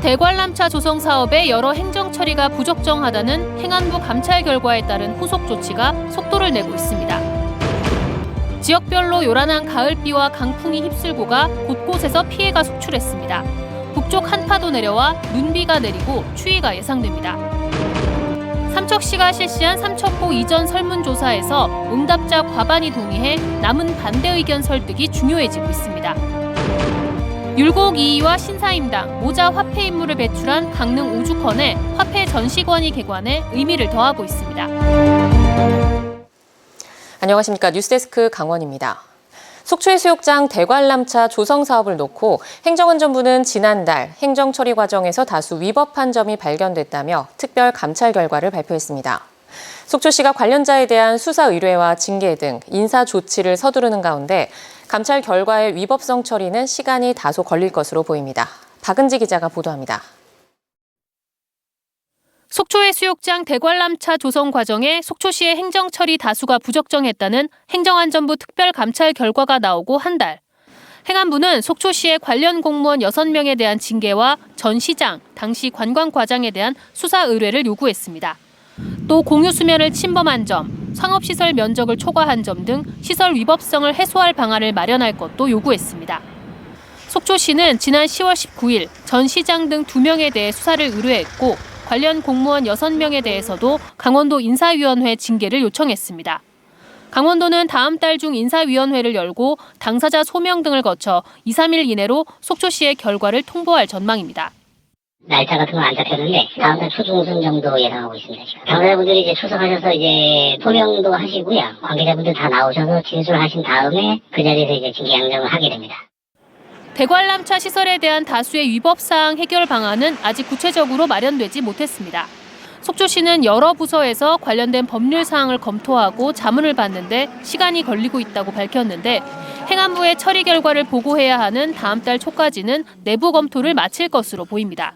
대관람차 조성 사업의 여러 행정 처리가 부적정하다는 행안부 감찰 결과에 따른 후속 조치가 속도를 내고 있습니다. 지역별로 요란한 가을비와 강풍이 휩쓸고가 곳곳에서 피해가 속출했습니다. 북쪽 한파도 내려와 눈비가 내리고 추위가 예상됩니다. 삼척시가 실시한 삼척호 이전 설문조사에서 응답자 과반이 동의해 남은 반대 의견 설득이 중요해지고 있습니다. 율곡 2위와 신사임당, 모자 화폐 임무를 배출한 강릉 오죽헌에 화폐 전시관이 개관해 의미를 더하고 있습니다. 안녕하십니까. 뉴스데스크 강원입니다. 속초해수욕장 대관람차 조성 사업을 놓고 행정안전부는 지난달 행정처리 과정에서 다수 위법한 점이 발견됐다며 특별 감찰 결과를 발표했습니다. 속초시가 관련자에 대한 수사 의뢰와 징계 등 인사 조치를 서두르는 가운데 감찰 결과의 위법성 처리는 시간이 다소 걸릴 것으로 보입니다. 박은지 기자가 보도합니다. 속초해수욕장 대관람차 조성 과정에 속초시의 행정처리 다수가 부적정했다는 행정안전부 특별감찰 결과가 나오고 한 달. 행안부는 속초시의 관련 공무원 6명에 대한 징계와 전 시장, 당시 관광과장에 대한 수사 의뢰를 요구했습니다. 또 공유 수면을 침범한 점, 상업시설 면적을 초과한 점 등 시설 위법성을 해소할 방안을 마련할 것도 요구했습니다. 속초시는 지난 10월 19일 전 시장 등 2명에 대해 수사를 의뢰했고 관련 공무원 6명에 대해서도 강원도 인사위원회 징계를 요청했습니다. 강원도는 다음 달 중 인사위원회를 열고 당사자 소명 등을 거쳐 2, 3일 이내로 속초시의 결과를 통보할 전망입니다. 날짜 같은 건 안 잡혔는데 다음 달 초중순 정도 예상하고 있습니다. 지금. 당사자분들이 이제 출석하셔서 이제 소명도 하시고요. 관계자분들 다 나오셔서 진술하신 다음에 그 자리에서 이제 징계 양정을 하게 됩니다. 대관람차 시설에 대한 다수의 위법사항 해결 방안은 아직 구체적으로 마련되지 못했습니다. 속초시는 여러 부서에서 관련된 법률 사항을 검토하고 자문을 받는데 시간이 걸리고 있다고 밝혔는데 행안부의 처리 결과를 보고해야 하는 다음 달 초까지는 내부 검토를 마칠 것으로 보입니다.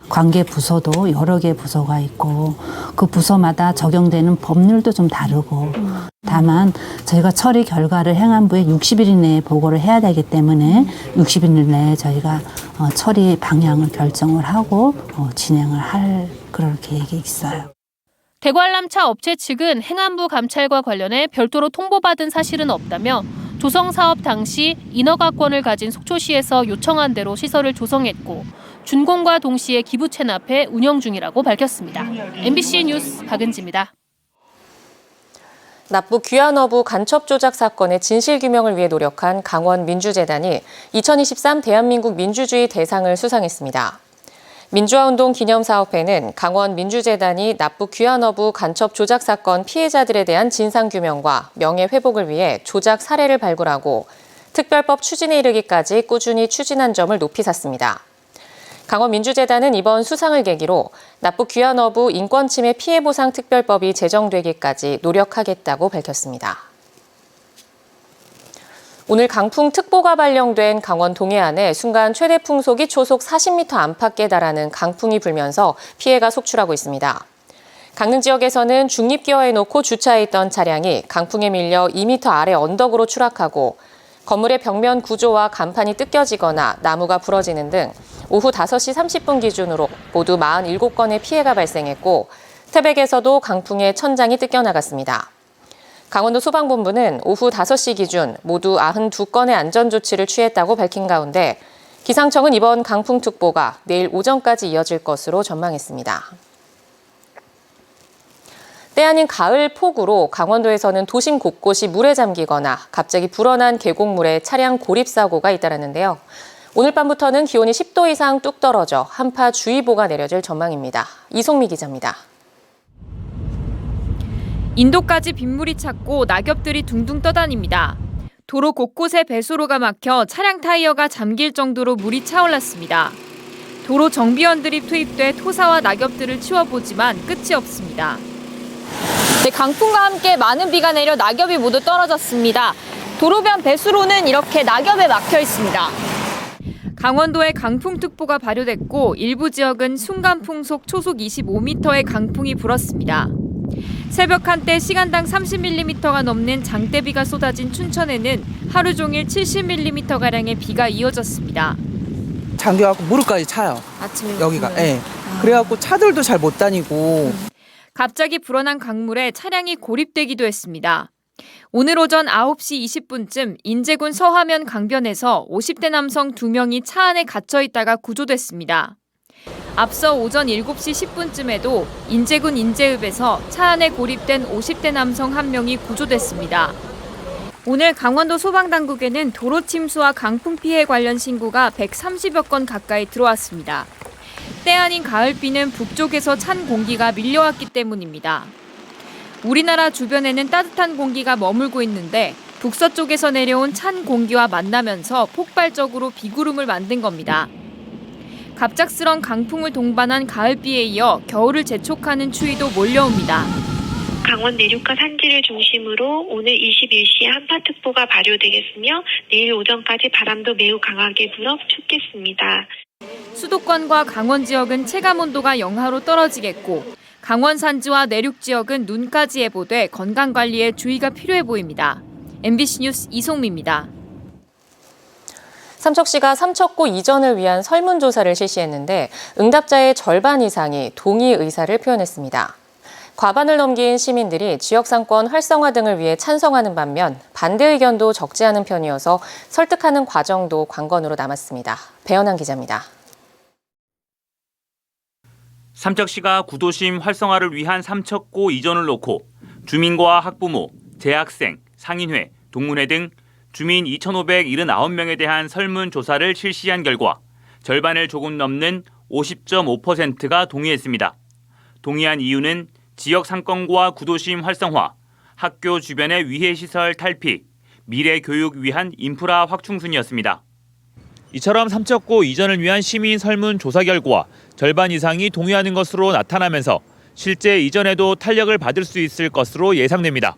관계 부서도 여러 개 부서가 있고 그 부서마다 적용되는 법률도 좀 다르고 다만 저희가 처리 결과를 행안부에 60일 이내에 보고를 해야 되기 때문에 60일 내에 저희가 처리 방향을 결정을 하고 진행을 할 그럴 계획이 있어요. 대관람차 업체 측은 행안부 감찰과 관련해 별도로 통보받은 사실은 없다며 조성 사업 당시 인허가권을 가진 속초시에서 요청한 대로 시설을 조성했고 준공과 동시에 기부 체납해 운영 중이라고 밝혔습니다. MBC 뉴스 박은지입니다. 납부 귀환어부 간첩 조작 사건의 진실규명을 위해 노력한 강원민주재단이 2023 대한민국 민주주의 대상을 수상했습니다. 민주화운동 기념사업회는 강원민주재단이 납부 귀환어부 간첩 조작 사건 피해자들에 대한 진상규명과 명예회복을 위해 조작 사례를 발굴하고 특별법 추진에 이르기까지 꾸준히 추진한 점을 높이 샀습니다. 강원민주재단은 이번 수상을 계기로 납부 귀환어부 인권침해 피해보상 특별법이 제정되기까지 노력하겠다고 밝혔습니다. 오늘 강풍특보가 발령된 강원 동해안에 순간 최대 풍속이 초속 40m 안팎에 달하는 강풍이 불면서 피해가 속출하고 있습니다. 강릉 지역에서는 중립기어에 놓고 주차해 있던 차량이 강풍에 밀려 2m 아래 언덕으로 추락하고 건물의 벽면 구조와 간판이 뜯겨지거나 나무가 부러지는 등 오후 5시 30분 기준으로 모두 47건의 피해가 발생했고 태백에서도 강풍에 천장이 뜯겨나갔습니다. 강원도 소방본부는 오후 5시 기준 모두 92건의 안전조치를 취했다고 밝힌 가운데 기상청은 이번 강풍특보가 내일 오전까지 이어질 것으로 전망했습니다. 때 아닌 가을 폭우로 강원도에서는 도심 곳곳이 물에 잠기거나 갑자기 불어난 계곡물에 차량 고립사고가 잇따랐는데요. 오늘 밤부터는 기온이 10도 이상 뚝 떨어져 한파주의보가 내려질 전망입니다. 이송미 기자입니다. 인도까지 빗물이 찼고 낙엽들이 둥둥 떠다닙니다. 도로 곳곳에 배수로가 막혀 차량 타이어가 잠길 정도로 물이 차올랐습니다. 도로 정비원들이 투입돼 토사와 낙엽들을 치워보지만 끝이 없습니다. 네, 강풍과 함께 많은 비가 내려 낙엽이 모두 떨어졌습니다. 도로변 배수로는 이렇게 낙엽에 막혀 있습니다. 강원도에 강풍특보가 발효됐고 일부 지역은 순간풍속 초속 25m의 강풍이 불었습니다. 새벽 한때 시간당 30mm가 넘는 장대비가 쏟아진 춘천에는 하루 종일 70mm가량의 비가 이어졌습니다. 잠겨갖고 무릎까지 차요. 아침에 여기가. 예. 그래갖고 차들도 잘 못 다니고. 갑자기 불어난 강물에 차량이 고립되기도 했습니다. 오늘 오전 9시 20분쯤 인제군 서하면 강변에서 50대 남성 2명이 차 안에 갇혀 있다가 구조됐습니다. 앞서 오전 7시 10분쯤에도 인제군 인제읍에서 차 안에 고립된 50대 남성 1명이 구조됐습니다. 오늘 강원도 소방당국에는 도로 침수와 강풍 피해 관련 신고가 130여 건 가까이 들어왔습니다. 때 아닌 가을비는 북쪽에서 찬 공기가 밀려왔기 때문입니다. 우리나라 주변에는 따뜻한 공기가 머물고 있는데 북서쪽에서 내려온 찬 공기와 만나면서 폭발적으로 비구름을 만든 겁니다. 갑작스런 강풍을 동반한 가을비에 이어 겨울을 재촉하는 추위도 몰려옵니다. 강원 내륙과 산지를 중심으로 오늘 21시에 한파특보가 발효되겠으며 내일 오전까지 바람도 매우 강하게 불어 춥겠습니다. 수도권과 강원 지역은 체감온도가 영하로 떨어지겠고 강원 산지와 내륙 지역은 눈까지 예보돼 건강관리에 주의가 필요해 보입니다. MBC 뉴스 이송미입니다. 삼척시가 삼척구 이전을 위한 설문조사를 실시했는데 응답자의 절반 이상이 동의 의사를 표현했습니다. 과반을 넘긴 시민들이 지역상권 활성화 등을 위해 찬성하는 반면 반대 의견도 적지 않은 편이어서 설득하는 과정도 관건으로 남았습니다. 배현한 기자입니다. 삼척시가 구도심 활성화를 위한 삼척구 이전을 놓고 주민과 학부모, 재학생, 상인회, 동문회 등 주민 2,579명에 대한 설문조사를 실시한 결과 절반을 조금 넘는 50.5%가 동의했습니다. 동의한 이유는 지역 상권과 구도심 활성화, 학교 주변의 위해시설 탈피, 미래 교육 위한 인프라 확충 순이었습니다. 이처럼 삼척구 이전을 위한 시민 설문조사 결과 절반 이상이 동의하는 것으로 나타나면서 실제 이전에도 탄력을 받을 수 있을 것으로 예상됩니다.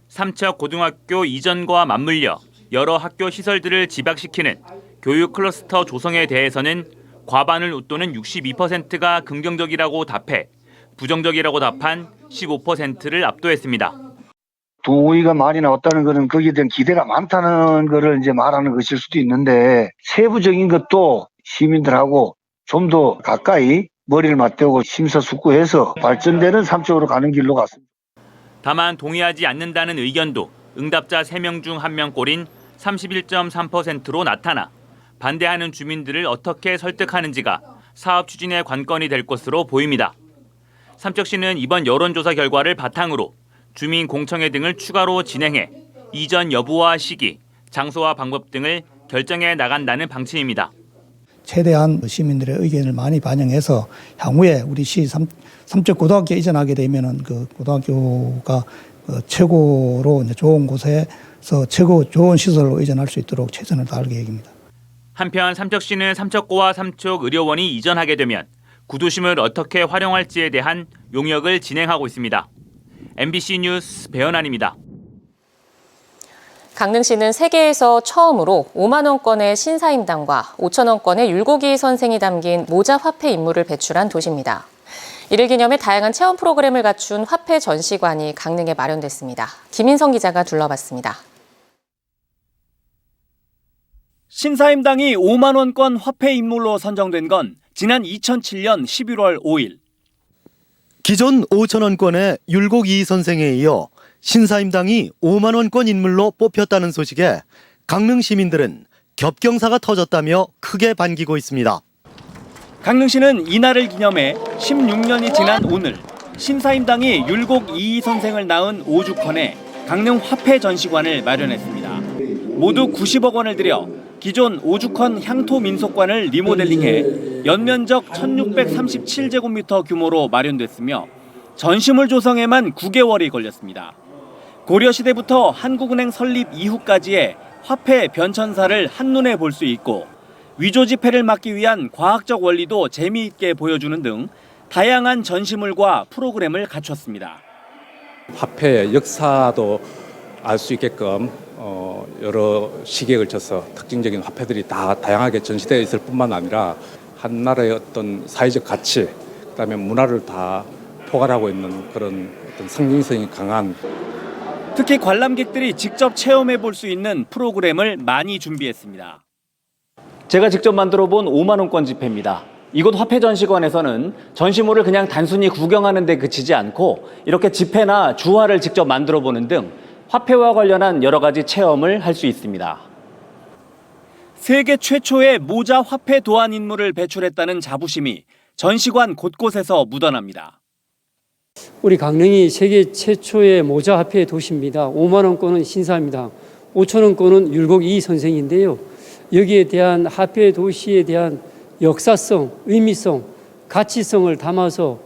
삼척 고등학교 이전과 맞물려 여러 학교 시설들을 집약시키는 교육 클러스터 조성에 대해서는 과반을 웃도는 62%가 긍정적이라고 답해 부정적이라고 답한 15%를 압도했습니다. 동의가 많이 나왔다는 것은 거기에 대한 기대가 많다는 것을 이제 말하는 것일 수도 있는데 세부적인 것도 시민들하고 좀 더 가까이 머리를 맞대고 심사숙고해서 발전되는 삼척으로 가는 길로 갔습니다. 다만 동의하지 않는다는 의견도 응답자 3명 중 1명꼴인 31.3%로 나타나 반대하는 주민들을 어떻게 설득하는지가 사업 추진의 관건이 될 것으로 보입니다. 삼척시는 이번 여론조사 결과를 바탕으로 주민 공청회 등을 추가로 진행해 이전 여부와 시기, 장소와 방법 등을 결정해 나간다는 방침입니다. 최대한 시민들의 의견을 많이 반영해서 향후에 우리 시 삼척 고등학교 이전하게 되면은 그 고등학교가 최고로 좋은 곳에서 최고 좋은 시설로 이전할 수 있도록 최선을 다할 계획입니다. 한편 삼척시는 삼척고와 삼척의료원이 이전하게 되면 구도심을 어떻게 활용할지에 대한 용역을 진행하고 있습니다. MBC 뉴스 배현환입니다. 강릉시는 세계에서 처음으로 5만 원권의 신사임당과 5천 원권의 율곡이 선생이 담긴 모자 화폐 인물을 배출한 도시입니다. 이를 기념해 다양한 체험 프로그램을 갖춘 화폐 전시관이 강릉에 마련됐습니다. 김인성 기자가 둘러봤습니다. 신사임당이 5만 원권 화폐 인물로 선정된 건 지난 2007년 11월 5일. 기존 5천 원권의 율곡 이 선생에 이어 신사임당이 5만 원권 인물로 뽑혔다는 소식에 강릉 시민들은 겹경사가 터졌다며 크게 반기고 있습니다. 강릉시는 이날을 기념해 16년이 지난 오늘 신사임당이 율곡 이희 선생을 낳은 오죽헌의 강릉 화폐 전시관을 마련했습니다. 모두 90억 원을 들여 기존 오죽헌 향토민속관을 리모델링해 연면적 1637제곱미터 규모로 마련됐으며 전시물 조성에만 9개월이 걸렸습니다. 고려시대부터 한국은행 설립 이후까지의 화폐 변천사를 한눈에 볼 수 있고 위조지폐를 막기 위한 과학적 원리도 재미있게 보여주는 등 다양한 전시물과 프로그램을 갖췄습니다. 화폐의 역사도 알 수 있게끔 여러 시기에 걸쳐서 특징적인 화폐들이 다 다양하게 전시되어 있을 뿐만 아니라 한 나라의 어떤 사회적 가치, 그다음에 문화를 다 포괄하고 있는 그런 어떤 상징성이 강한. 특히 관람객들이 직접 체험해 볼 수 있는 프로그램을 많이 준비했습니다. 제가 직접 만들어 본 5만 원권 지폐입니다. 이곳 화폐전시관에서는 전시물을 그냥 단순히 구경하는 데 그치지 않고 이렇게 지폐나 주화를 직접 만들어 보는 등 화폐와 관련한 여러 가지 체험을 할 수 있습니다. 세계 최초의 모자 화폐 도안 인물을 배출했다는 자부심이 전시관 곳곳에서 묻어납니다. 우리 강릉이 세계 최초의 모자 화폐 도시입니다. 5만 원권은 신사입니다. 5천 원권은 율곡 이 선생인데요. 여기에 대한 화폐 도시에 대한 역사성, 의미성, 가치성을 담아서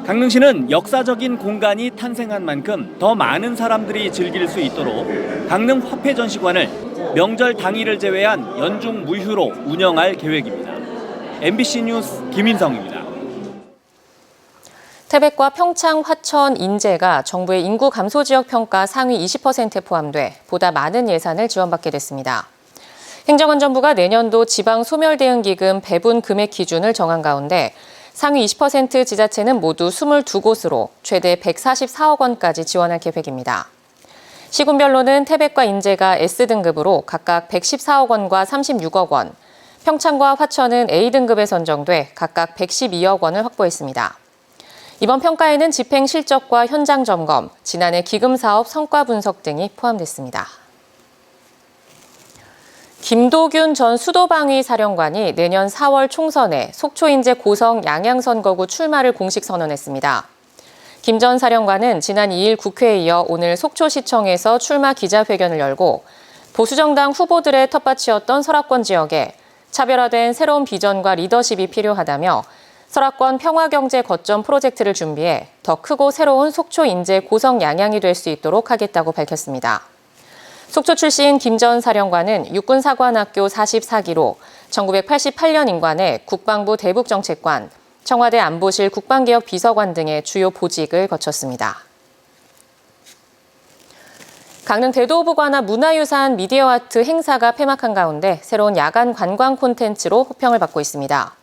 강릉시는 역사적인 공간이 탄생한 만큼 더 많은 사람들이 즐길 수 있도록 강릉 화폐전시관을 명절 당일을 제외한 연중 무휴로 운영할 계획입니다. MBC 뉴스 김인성입니다. 태백과 평창, 화천, 인제가 정부의 인구 감소 지역 평가 상위 20%에 포함돼 보다 많은 예산을 지원받게 됐습니다. 행정안전부가 내년도 지방 소멸 대응 기금 배분 금액 기준을 정한 가운데 상위 20% 지자체는 모두 22곳으로 최대 144억 원까지 지원할 계획입니다. 시군별로는 태백과 인제가 S등급으로 각각 114억 원과 36억 원, 평창과 화천은 A등급에 선정돼 각각 112억 원을 확보했습니다. 이번 평가에는 집행 실적과 현장 점검, 지난해 기금 사업 성과 분석 등이 포함됐습니다. 김도균 전 수도방위 사령관이 내년 4월 총선에 속초인제 고성 양양선거구 출마를 공식 선언했습니다. 김 전 사령관은 지난 2일 국회에 이어 오늘 속초시청에서 출마 기자회견을 열고 보수정당 후보들의 텃밭이었던 설악권 지역에 차별화된 새로운 비전과 리더십이 필요하다며 설악권 평화경제 거점 프로젝트를 준비해 더 크고 새로운 속초인제 고성 양양이 될 수 있도록 하겠다고 밝혔습니다. 속초 출신 김 전 사령관은 육군사관학교 44기로 1988년 임관해 국방부 대북정책관, 청와대 안보실 국방개혁 비서관 등의 주요 보직을 거쳤습니다. 강릉 대도부관화 문화유산 미디어아트 행사가 폐막한 가운데 새로운 야간 관광 콘텐츠로 호평을 받고 있습니다.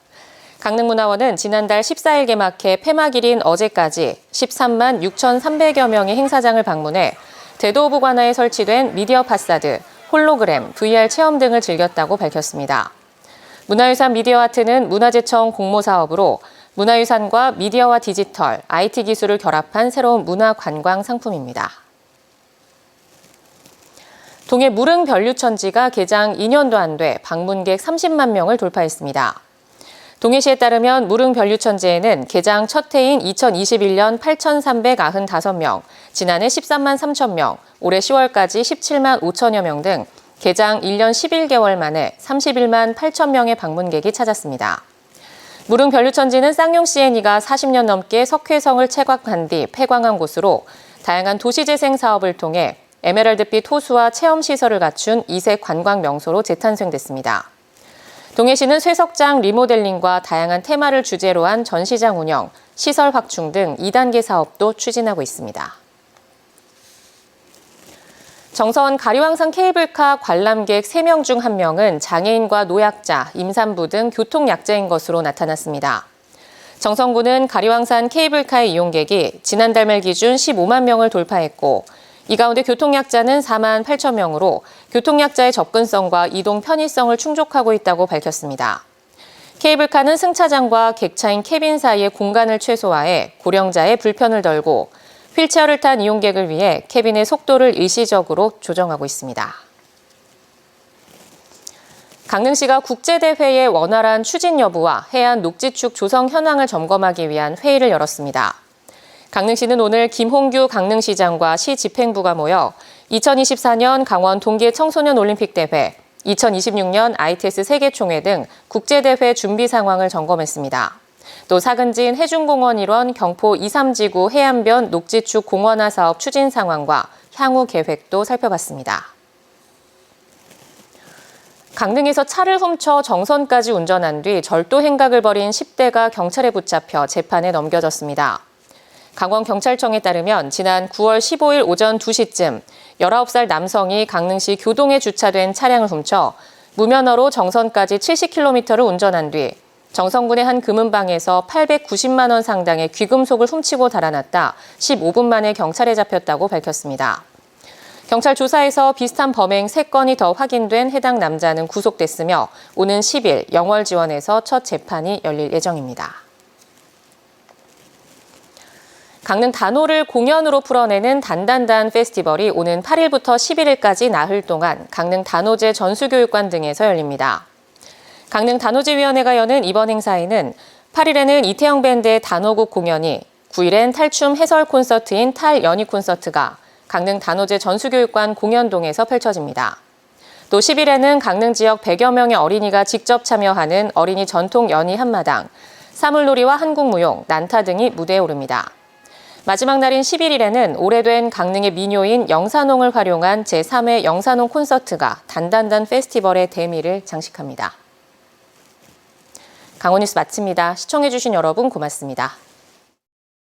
강릉문화원은 지난달 14일 개막해 폐막일인 어제까지 13만 6,300여 명이 행사장을 방문해 대도부관화에 설치된 미디어 파사드, 홀로그램, VR 체험 등을 즐겼다고 밝혔습니다. 문화유산 미디어아트는 문화재청 공모사업으로 문화유산과 미디어와 디지털, IT 기술을 결합한 새로운 문화관광 상품입니다. 동해 무릉변류천지가 개장 2년도 안 돼 방문객 30만 명을 돌파했습니다. 동해시에 따르면 무릉변류천지에는 개장 첫 해인 2021년 8,395명, 지난해 13만 3천 명, 올해 10월까지 17만 5천여 명 등 개장 1년 11개월 만에 31만 8천 명의 방문객이 찾았습니다. 무릉변류천지는 쌍용 C&E가 40년 넘게 석회성을 채광한 뒤 폐광한 곳으로 다양한 도시재생 사업을 통해 에메랄드빛 호수와 체험시설을 갖춘 이색 관광 명소로 재탄생됐습니다. 동해시는 쇠석장 리모델링과 다양한 테마를 주제로 한 전시장 운영, 시설 확충 등 2단계 사업도 추진하고 있습니다. 정선 가리왕산 케이블카 관람객 3명 중 1명은 장애인과 노약자, 임산부 등 교통약자인 것으로 나타났습니다. 정선구는 가리왕산 케이블카의 이용객이 지난달 말 기준 15만 명을 돌파했고 이 가운데 교통약자는 4만 8천 명으로 교통약자의 접근성과 이동 편의성을 충족하고 있다고 밝혔습니다. 케이블카는 승차장과 객차인 캐빈 사이의 공간을 최소화해 고령자의 불편을 덜고 휠체어를 탄 이용객을 위해 캐빈의 속도를 일시적으로 조정하고 있습니다. 강릉시가 국제대회의 원활한 추진 여부와 해안 녹지축 조성 현황을 점검하기 위한 회의를 열었습니다. 강릉시는 오늘 김홍규 강릉시장과 시 집행부가 모여 2024년 강원 동계 청소년 올림픽 대회, 2026년 ITS 세계총회 등 국제대회 준비 상황을 점검했습니다. 또 사근진 해중공원 일원 경포 2, 3지구 해안변 녹지축 공원화 사업 추진 상황과 향후 계획도 살펴봤습니다. 강릉에서 차를 훔쳐 정선까지 운전한 뒤 절도 행각을 벌인 10대가 경찰에 붙잡혀 재판에 넘겨졌습니다. 강원경찰청에 따르면 지난 9월 15일 오전 2시쯤 19살 남성이 강릉시 교동에 주차된 차량을 훔쳐 무면허로 정선까지 70km를 운전한 뒤 정선군의 한 금은방에서 890만 원 상당의 귀금속을 훔치고 달아났다 15분 만에 경찰에 잡혔다고 밝혔습니다. 경찰 조사에서 비슷한 범행 3건이 더 확인된 해당 남자는 구속됐으며 오는 10일 영월지원에서 첫 재판이 열릴 예정입니다. 강릉 단오를 공연으로 풀어내는 단단단 페스티벌이 오는 8일부터 11일까지 나흘 동안 강릉 단오제 전수교육관 등에서 열립니다. 강릉 단오제위원회가 여는 이번 행사에는 8일에는 이태영 밴드의 단오곡 공연이, 9일엔 탈춤 해설 콘서트인 탈연희 콘서트가 강릉 단오제 전수교육관 공연동에서 펼쳐집니다. 또 10일에는 강릉 지역 100여 명의 어린이가 직접 참여하는 어린이 전통 연희 한마당, 사물놀이와 한국무용, 난타 등이 무대에 오릅니다. 마지막 날인 11일에는 오래된 강릉의 민요인 영산홍을 활용한 제3회 영산홍 콘서트가 단단단 페스티벌의 대미를 장식합니다. 강원뉴스 마칩니다. 시청해주신 여러분 고맙습니다.